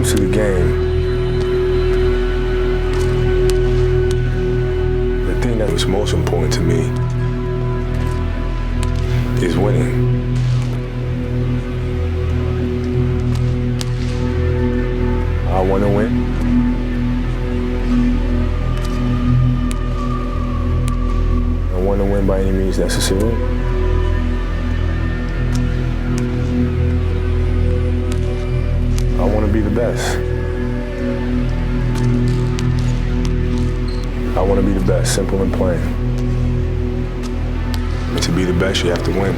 comes to the game, the thing that was most important to me is winning. I want to win. I want to win by any means necessary. I want to be the best. I want to be the best, simple and plain. And to be the best, you have to win.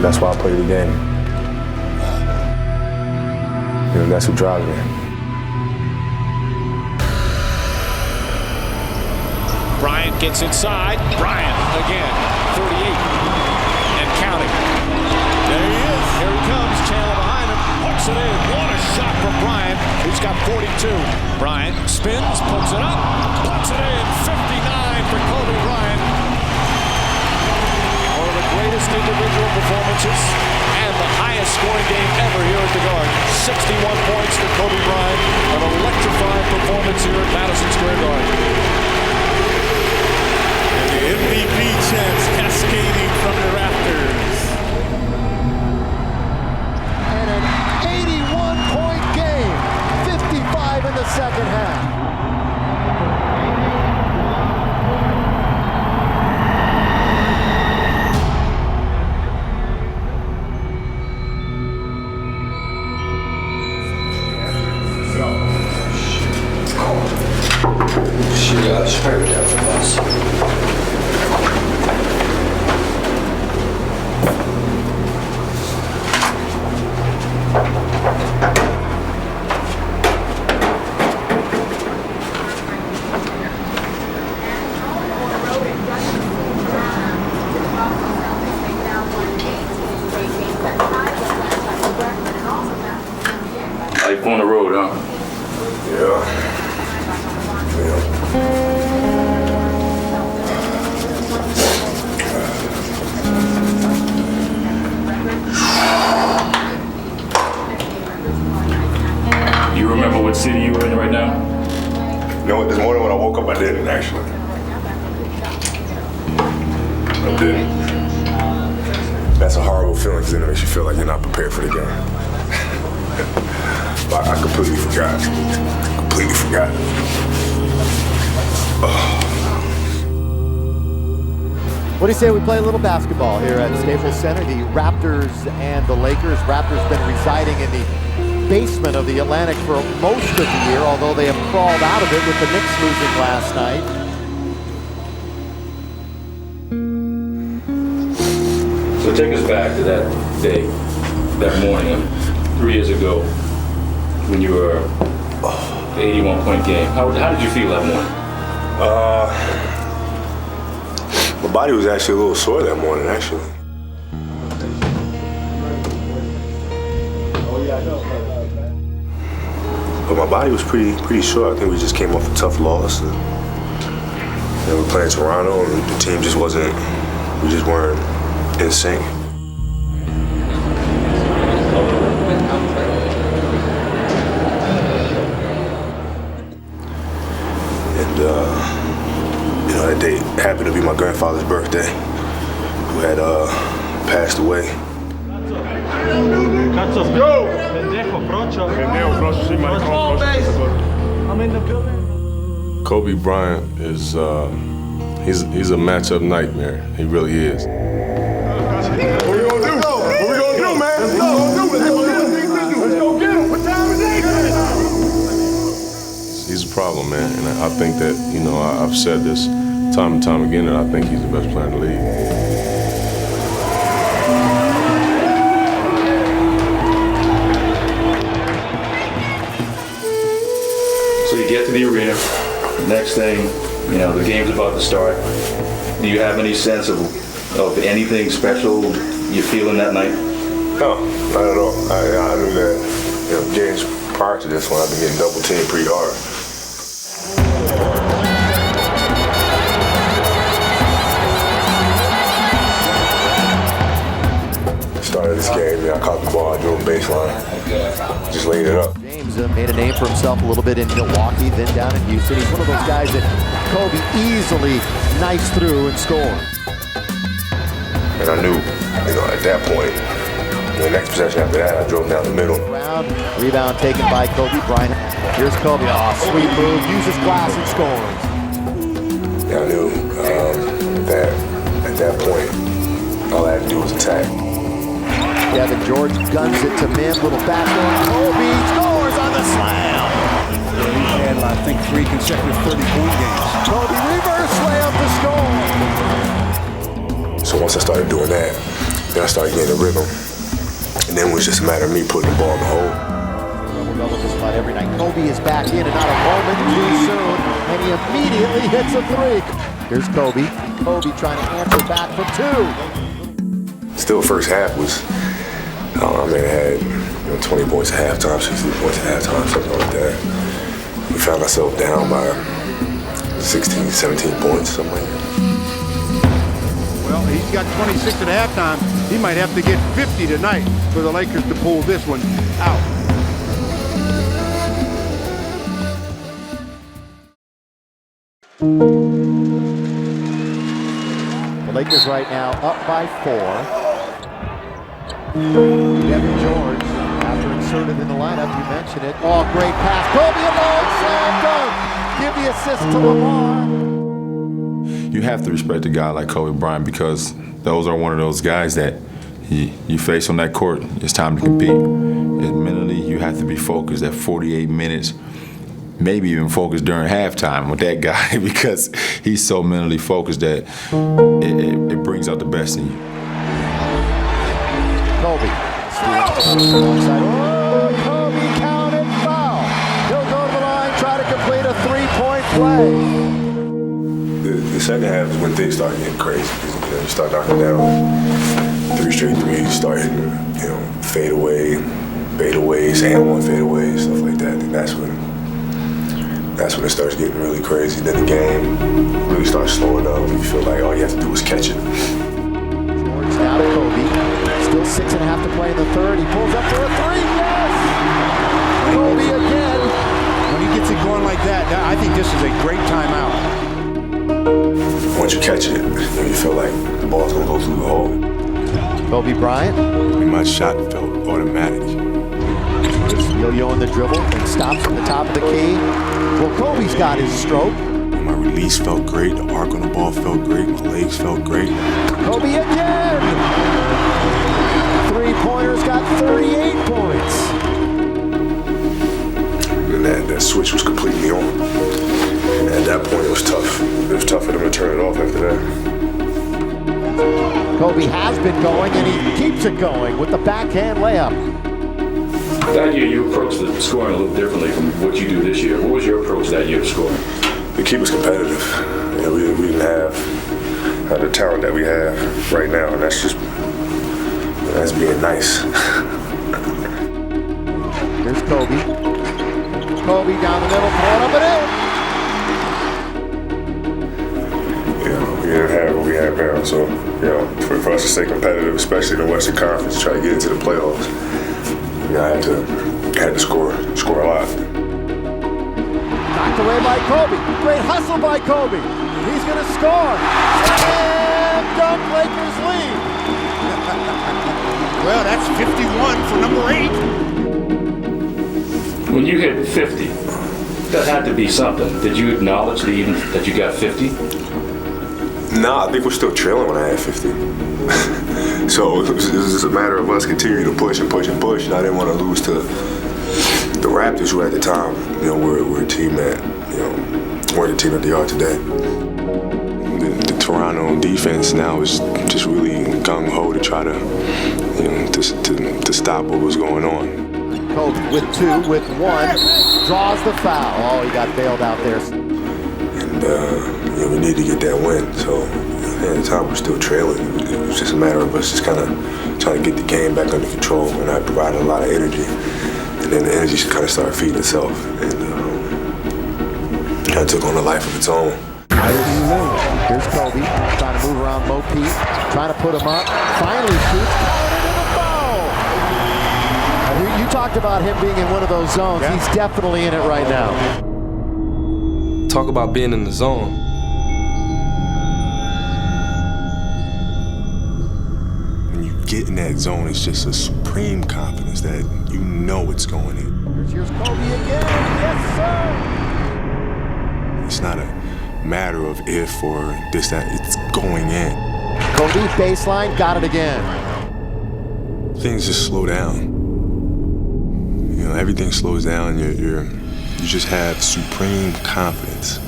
That's why I play the game. You know, that's what drives me. Bryant gets inside. Bryant again, 38 and counting. There he is. Here he comes. Chandler behind him. Hooks it in. What a shot from Bryant. He's got 42. Bryant spins, puts it up, puts it in. 59 for Kobe Bryant. One of the greatest individual performances and the highest scoring game ever here at the Garden. 61 points for Kobe Bryant. An electrifying performance here at Madison Square Garden. The MVP chants cascading from the rafters. And an 81-point game, 55 in the second half. She probably down for us. Like on the road, huh? Yeah. You remember what city you were in right now? You know what, this morning when I woke up, I didn't actually. I didn't. That's a horrible feeling because it makes you feel like you're not prepared for the game. But I completely forgot. Completely forgot. What do you say we play a little basketball here at Staples Center? The Raptors and the Lakers. Raptors been residing in the basement of the Atlantic for most of the year, although they have crawled out of it with the Knicks losing last night. So take us back to that day, that morning, 3 years ago, when you were the 81-point game. How did you feel that morning? My body was actually a little sore that morning, actually. But my body was pretty sore. I think we just came off a tough loss. And we were playing Toronto, and the team just wasn't. We just weren't in sync. And you know, that day happened to be my grandfather's birthday, who had passed away. I'm in the building. Kobe Bryant is he's a matchup nightmare. He really is. What we gonna do? What we gonna do, man? Let's go get him. What time is it? He's a problem, man, and I think that, you know, I've said this time and time again that I think he's the best player in the league. So you get to the arena. Next thing, you know, the game's about to start. Do you have any sense of anything special you're feeling that night? No, not at all. I knew that, you know, games prior to this one, I've been getting double teamed pretty hard. Started this game, I caught the ball, I drove baseline, just laid it up. James made a name for himself a little bit in Milwaukee, then down in Houston. He's one of those guys that Kobe easily knifes through and scores. And I knew, at that point, the next possession after that, I drove down the middle. Rebound taken by Kobe Bryant. Here's Kobe. Oh, sweet move. Uses glass and scores. Yeah, I knew that at that point, all I had to do was attack. Kevin George guns it to Mim. Little backdoor. Kobe scores on the slam. He had, I think, 3 consecutive 30-point games. Kobe reverse layup to score. So once I started doing that, then I started getting a rhythm. And then it was just a matter of me putting the ball in the hole. Double just about every night. Kobe is back in and not a moment too soon. And he immediately hits a 3. Here's Kobe. Kobe trying to answer back for 2. Still, first half was, I had 20 points at halftime, 16 points at halftime, something like that. We found ourselves down by 16, 17 points, something like that. Well, he's got 26 at halftime. He might have to get 50 tonight for the Lakers to pull this one out. The Lakers right now up by 4. Kevin George, after inserted in the lineup, you mentioned it. Oh, great pass. Kobe alone, slam dunk. Give the assist to Lamar. You have to respect a guy like Kobe Bryant because those are one of those guys that you face on that court, it's time to compete. And mentally, you have to be focused at 48 minutes, maybe even focused during halftime with that guy because he's so mentally focused that it brings out the best in you. Kobe. Oh, Kobe counted foul. He'll go to the line, try to complete a 3-point play. The second half is when things start getting crazy. You start knocking down 3 straight threes, you start hitting, fade away, and one fade away, stuff like that. And that's when it starts getting really crazy. Then the game really starts slowing up. You feel like all you have to do is catch it. George now to Kobe. Still 6.5 to play in the third. He pulls up for a 3. Yes! Kobe again. When he gets it going like that, I think this is a great timeout. Once you catch it, you feel like the ball's gonna go through the hole. Kobe Bryant. And my shot felt automatic. Just yo-yoing the dribble and stops from the top of the key. Well, Kobe's got his stroke. My release felt great. The arc on the ball felt great. My legs felt great. Kobe again. 3-pointers got 38 points. And that switch was completely on. And at that point, it was tough. It was tough for them to turn it off after that. Kobe has been going, and he keeps it going with the backhand layup. That year, you approached the scoring a little differently from what you do this year. What was your approach that year to scoring? To keep us competitive. We didn't have the talent that we have right now, and that's being nice. Here's Kobe. Kobe down the middle, throw it up and in. We didn't have what we have now, so for us to stay competitive, especially in the Western Conference, to try to get into the playoffs, I had to score a lot. Knocked away by Kobe. Great hustle by Kobe. He's going to score. Slam dunk, Lakers lead. Well, that's 51 for number 8. When you hit 50, that had to be something. Did you acknowledge that you got 50? Nah, I think we're still trailing when I had 50. So it was just a matter of us continuing to push and push and push. And I didn't want to lose to the Raptors, who at the time, were a team that, weren't the team that they are today. The Toronto defense now is just really gung-ho to try to, to stop what was going on. Kobe with 2, with 1, draws the foul. Oh, he got bailed out there. And we need to get that win. So at the time we're still trailing. It was just a matter of us just kind of trying to get the game back under control. And I provided a lot of energy, and then the energy kind of started feeding itself, and it took on a life of its own. Here's Kobe trying to move around Mo Pete, trying to put him up. Finally shoots. Count into the foul. talked about him being in one of those zones. Yeah. He's definitely in it right now. Talk about being in the zone. When you get in that zone, it's just a supreme confidence that you know it's going in. Here's Kobe again. Yes, sir. It's not a matter of if or this, that. It's going in. Kobe baseline, got it again. Things just slow down. You know, everything slows down. You just have supreme confidence.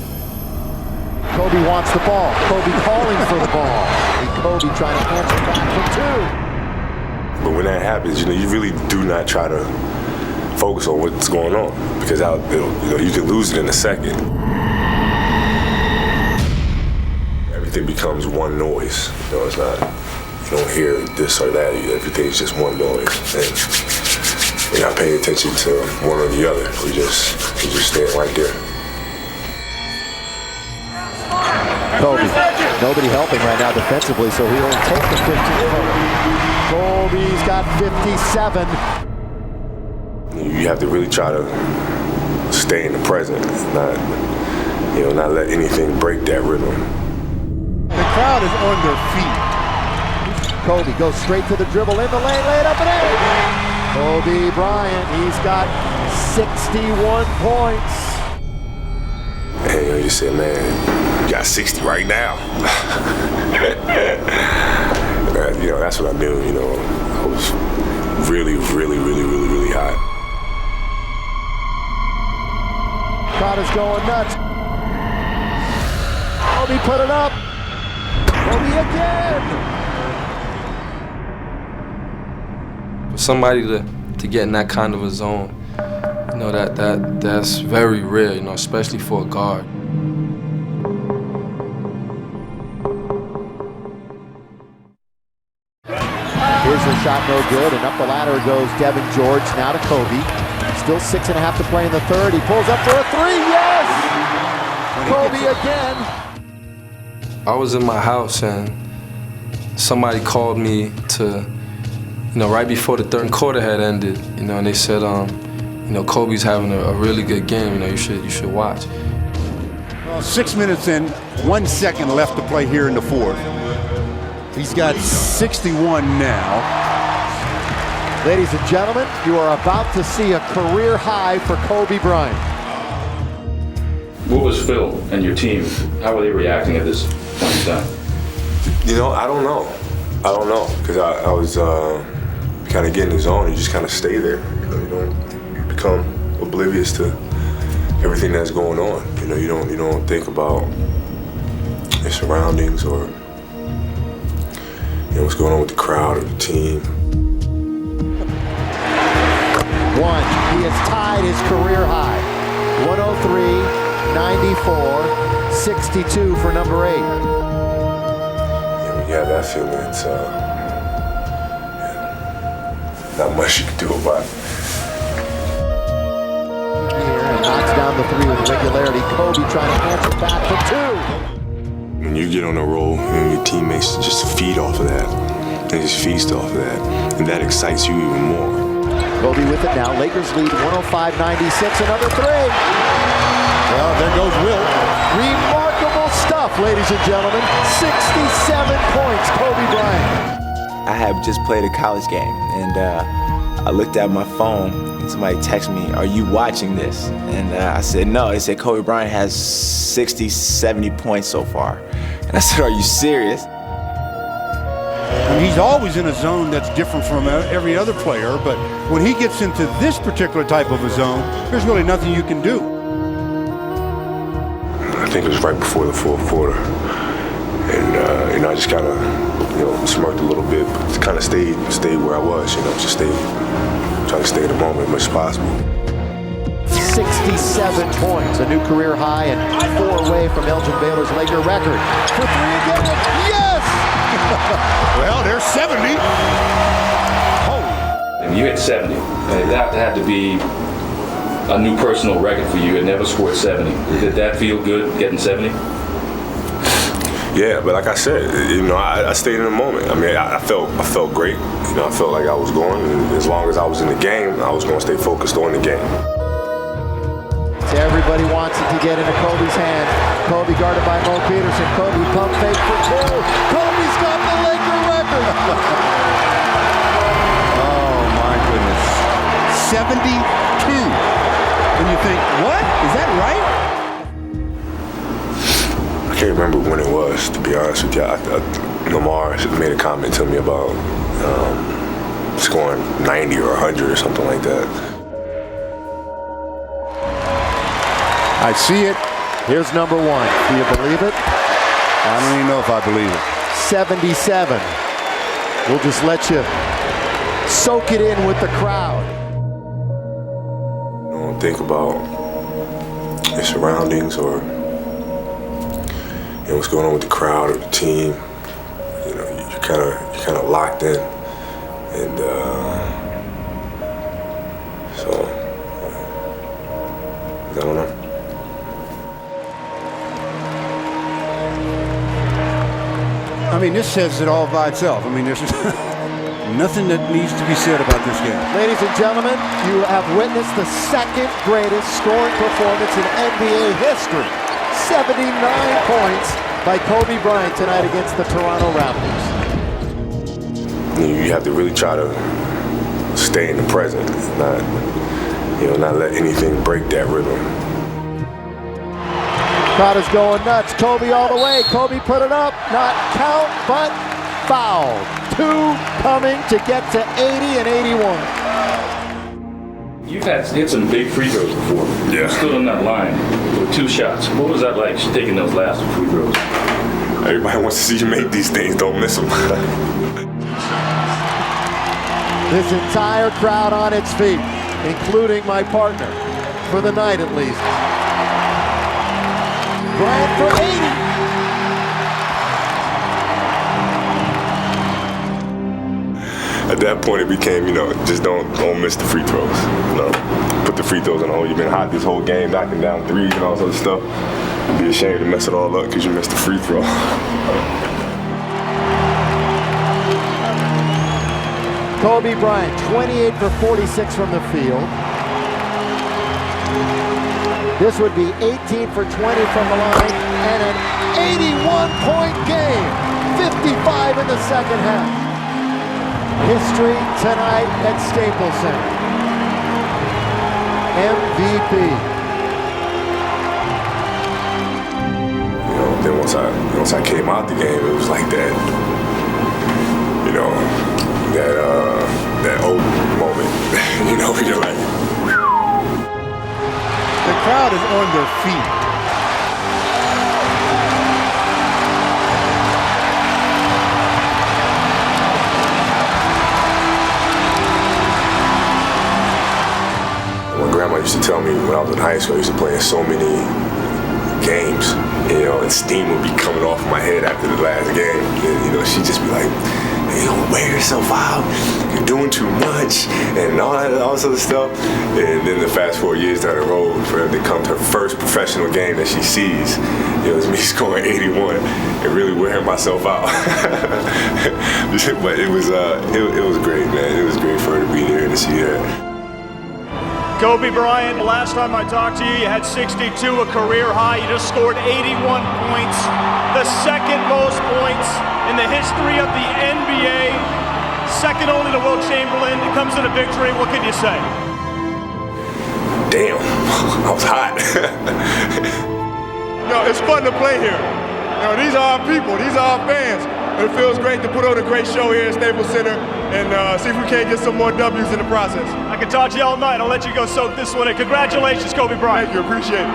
Kobe wants the ball. Kobe calling for the ball. And Kobe trying to answer back for two. But when that happens, you know, you really do not try to focus on what's going on because you can lose it in a second. Everything becomes one noise. You know, it's not. You don't hear this or that. Everything's just one noise, and you're not paying attention to one or the other. You just stand right there. Kobe, nobody helping right now defensively, so he'll take the 15. Kobe's got 57. You have to really try to stay in the present, not let anything break that rhythm. The crowd is on their feet. Kobe goes straight to the dribble in the lane, laid up and in. Kobe Bryant, he's got 61 points. And you just say, man, you got 60 right now. That's what I knew. I was really, really, really, really, really hot. Crowd is going nuts. Kobe put it up. Kobe again. For somebody to get in that kind of a zone, that's very rare, especially for a guard. Here's her shot, no good, and up the ladder goes Devin George, now to Kobe. Still 6.5 to play in the third. He pulls up for a three, yes! Kobe again. I was in my house and somebody called me to, right before the third quarter had ended, and they said, Kobe's having a really good game, you should watch. Well, 6 minutes in, 1 second left to play here in the fourth. He's got 61 now. Ladies and gentlemen, you are about to see a career high for Kobe Bryant. What was Phil and your team? How were they reacting at this point in time? I don't know. Because I was kind of getting in the zone. You just kind of stay there. You become oblivious to everything that's going on. You don't think about your surroundings or what's going on with the crowd or the team. One, he has tied his career high. 103, 94, 62 for number 8. Yeah, that feeling, it's not much you can do about it. Here and knocks down the three with regularity. Kobe trying to answer back for two. When you get on a roll, your teammates just feed off of that. They just feast off of that, and that excites you even more. Kobe with it now. Lakers lead 105-96. Another three. Well, there goes Will. Remarkable stuff, ladies and gentlemen. 67 points, Kobe Bryant. I have just played a college game, and I looked at my phone, and somebody texted me, "Are you watching this?" And I said, no. They said, Kobe Bryant has 60, 70 points so far. And I said, are you serious? And he's always in a zone that's different from every other player, but when he gets into this particular type of a zone, there's really nothing you can do. I think it was right before the fourth quarter. And, I just kind of, smirked a little bit, but kind of stayed where I was, just trying to stay in the moment as much as possible. 67 points, a new career high, and 4 away from Elgin Baylor's Laker record. For 3 again, yes! Well, there's 70. And you hit 70. And that had to be a new personal record for you. You had never scored 70. Did that feel good, getting 70? Yeah, but like I said, I stayed in the moment. I mean, I felt great. I felt like I was going, and as long as I was in the game, I was going to stay focused on the game. Everybody wants it to get into Kobe's hand. Kobe guarded by Mo Peterson. Kobe pump fake for two. Kobe's got the Laker record. Oh my goodness. 72. And you think, what? Is that right? I can't remember when it was, to be honest with you. Lamar made a comment to me about scoring 90 or 100 or something like that. I see it. Here's number one. Do you believe it? I don't even know if I believe it. 77. We'll just let you soak it in with the crowd. Don't think about your surroundings or what's going on with the crowd or the team. You're kind of locked in, and so I don't know. I mean, this says it all by itself. I mean, there's nothing that needs to be said about this game. Ladies and gentlemen, you have witnessed the second greatest scoring performance in NBA history. 79 points by Kobe Bryant tonight against the Toronto Raptors. You have to really try to stay in the present, not let anything break that rhythm. Crowd is going nuts. Kobe all the way. Kobe put it up. Not count, but foul. Two coming to get to 80 and 81. You've hit some big free throws before. Yeah. You stood on that line with 2 shots. What was that like, taking those last free throws? Everybody wants to see you make these things. Don't miss them. This entire crowd on its feet, including my partner, for the night at least. Bryant for 80. At that point, it became, just don't miss the free throws. Put the free throws in the hole. You've been hot this whole game, knocking down threes and all this other stuff. You'd be ashamed to mess it all up because you missed the free throw. Kobe Bryant, 28 for 46 from the field. This would be 18 for 20 from the line and an 81-point game. 55 in the second half. History tonight at Staples Center. MVP. Then once I came out the game, it was like that. That old moment. Where you're like. The crowd is on their feet. My grandma used to tell me when I was in high school, I used to play in so many games, and steam would be coming off my head after the last game. And, she'd just be like, "You don't wear yourself out. You're doing too much," and all this other stuff. And then the fast forward years down the road, for her to come to her first professional game that she sees, it was me scoring 81 and really wearing myself out. But it was great, man. It was great for her to be there and to see that. Kobe Bryant, last time I talked to you, you had 62, a career high. You just scored 81 points, the second most points in the history of the NBA, second only to Will Chamberlain. It comes in a victory. What can you say? Damn, I was hot. It's fun to play here. These are our people. These are our fans. It feels great to put on a great show here at Staples Center and see if we can't get some more W's in the process. I can talk to you all night. I'll let you go soak this one in. Congratulations, Kobe Bryant. Thank you. Appreciate it.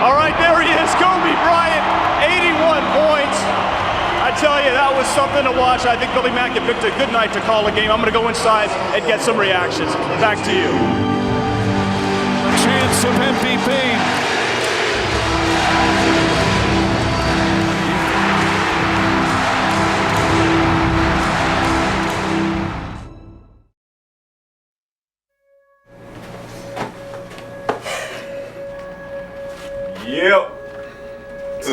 All right, there he is, Kobe Bryant, 81 points. I tell you, that was something to watch. I think Billy Mack had picked a good night to call a game. I'm going to go inside and get some reactions. Back to you. A chance of MVP. Yep.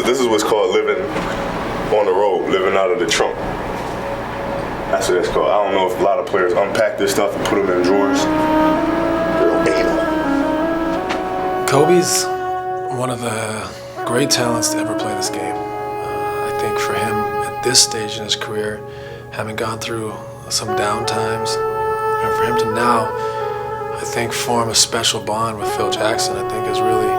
This is what's called living on the road, living out of the trunk. That's what it's called. I don't know if a lot of players unpack their stuff and put them in drawers. They're anal. Kobe's one of the great talents to ever play this game. I think for him at this stage in his career, having gone through some down times, and for him to now, I think, form a special bond with Phil Jackson, I think has really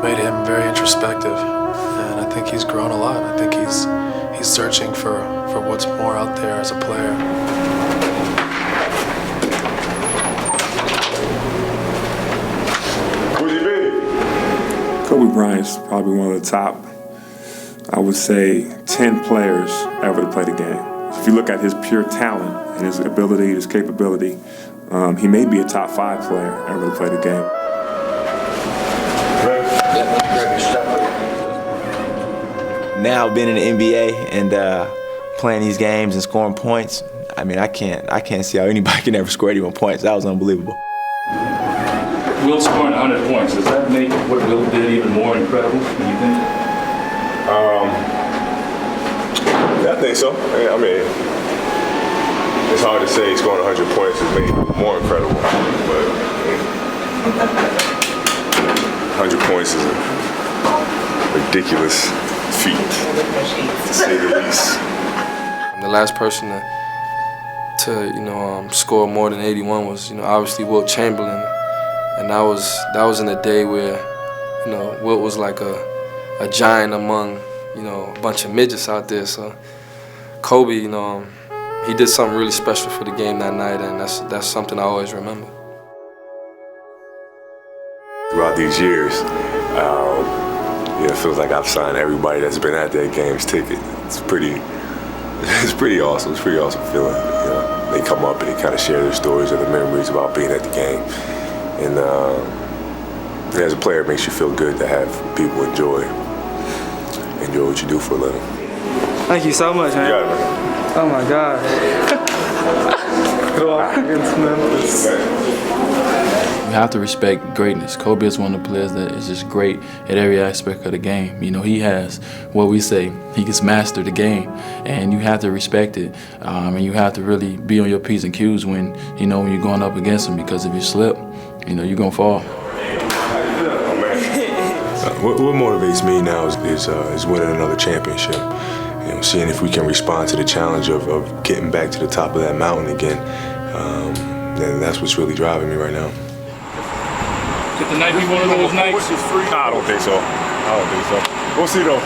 made him very introspective. And I think he's grown a lot. I think he's searching for what's more out there as a player. Kobe Bryant's probably one of the top, I would say, 10 players ever to play the game. If you look at his pure talent and his ability, his capability, he may be a top 5 player ever to play the game. Now being in the NBA and playing these games and scoring points, I mean, I can't see how anybody can ever score 81 points. That was unbelievable. Will scoring 100 points, does that make what Will did even more incredible, do you think? I think so. I mean, it's hard to say scoring 100 points has made it more incredible, but 100 points is a ridiculous feat, to say the least. The last person to score more than 81 was, obviously Wilt Chamberlain. And that was in a day where, Wilt was like a giant among, a bunch of midgets out there. So Kobe, he did something really special for the game that night, and that's something I always remember. Throughout these years, it feels like I've signed everybody that's been at that game's ticket. It's pretty awesome. It's a pretty awesome feeling. They come up and they kind of share their stories or their memories about being at the game. And as a player, it makes you feel good to have people enjoy what you do for a living. Thank you so much, man. You got it, man. Oh my God. Go out against Memphis. You have to respect greatness. Kobe is one of the players that is just great at every aspect of the game. He has what we say, he can master the game, and you have to respect it. And you have to really be on your P's and Q's when you're going up against him, because if you slip, you're gonna fall. What motivates me now is winning another championship. Seeing if we can respond to the challenge of getting back to the top of that mountain again. And that's what's really driving me right now. Could tonight be one of those nights? I don't think so. We'll see though.